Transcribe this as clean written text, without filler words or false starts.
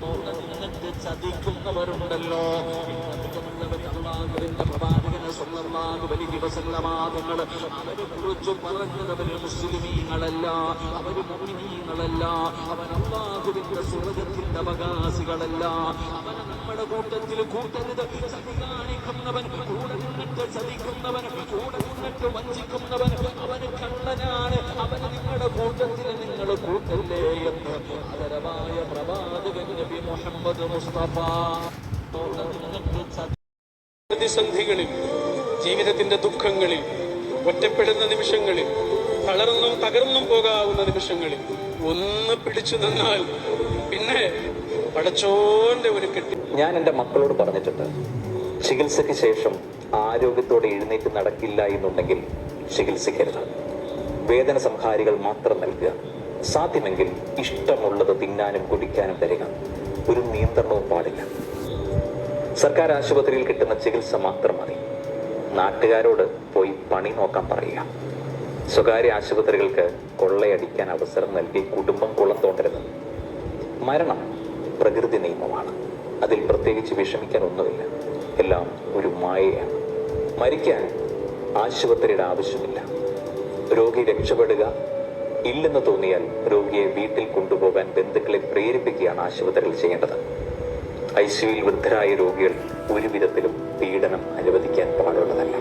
നിന്നിട്ട് ചതിക്കുന്നവരുണ്ടല്ലോ. അള്ളാഹുവിന്റെ പ്രവാചകൻ സ്വല്ലല്ലാഹു അലൈഹി വസല്ലമ തങ്ങൾ അവരെ കുറിച്ച് പറഞ്ഞത് അവര് മുസ്ലിമീങ്ങളല്ല, അവര് മുഅ്മിനീങ്ങളല്ല, അവർ അള്ളാഹുവിന്റെ സ്വർഗ്ഗത്തിന്റെ അവകാശികളല്ല. അവന് നമ്മുടെ കൂട്ടത്തിൽ കൂട്ടരുത്. ചതി കാണിക്കുന്നവൻ, കൂടെ നിന്നിട്ട് ചതിക്കുന്നവൻ, കൂടെ നിന്നിട്ട് വഞ്ചിക്കുന്നവൻ, അവന് കള്ളനാണ്. അവന് നിങ്ങളുടെ കൂട്ടത്തിൽ നിങ്ങൾ കൂട്ടല്ലേ എന്ന് ആദരവായ പ്രവാചകൻ നബി മുഹമ്മദ് മുസ്തഫ. പ്രതിസന്ധികളിൽ, ജീവിതത്തിന്റെ ദുഃഖങ്ങളിൽ, ഒറ്റപ്പെടുന്ന നിമിഷങ്ങളിൽ, തളർന്നും തകർന്നും പോകാവുന്ന നിമിഷങ്ങളിൽ ഒന്ന് പിടിച്ചു നിന്നാൽ പിന്നെ പടച്ചോന്റെ ഒരു കെട്ടി. ഞാൻ എൻ്റെ മക്കളോട് പറഞ്ഞിട്ടുണ്ട്, ചികിത്സയ്ക്ക് ശേഷം ആരോഗ്യത്തോടെ എഴുന്നേറ്റ് നടക്കില്ല എന്നുണ്ടെങ്കിൽ ചികിത്സിക്കരുത്. വേദന സംഹാരികൾ മാത്രം നൽകുക. സാധ്യമെങ്കിൽ ഇഷ്ടമുള്ളത് തിന്നാനും കുടിക്കാനും തരിക. ഒരു നിയന്ത്രണവും പാടില്ല. സർക്കാർ ആശുപത്രിയിൽ കിട്ടുന്ന ചികിത്സ മാത്രം മതി. നാട്ടുകാരോട് പോയി പണി നോക്കാൻ പറയുക. സ്വകാര്യ ആശുപത്രികൾക്ക് കൊള്ളയടിക്കാൻ അവസരം നൽകി കുടുംബം കുളം തോണ്ടരുത്. മരണം പ്രകൃതി നിയമമാണ്. അതിൽ പ്രത്യേകിച്ച് വിഷമിക്കാൻ ഒന്നുമില്ല. എല്ലാം ഒരു മായയാണ്. മരിക്കാൻ ആശുപത്രിയുടെ ആവശ്യമില്ല. രോഗി രക്ഷപ്പെടുക ഇല്ലെന്ന് തോന്നിയാൽ രോഗിയെ വീട്ടിൽ കൊണ്ടുപോകാൻ ബന്ധുക്കളെ പ്രേരിപ്പിക്കുകയാണ് ആശുപത്രിയിൽ ചെയ്യേണ്ടത്. ICUവിൽ വൃദ്ധരായ രോഗികൾ ഒരു വിധത്തിലും പീഡനം അനുവദിക്കാൻ പാടുള്ളതല്ല.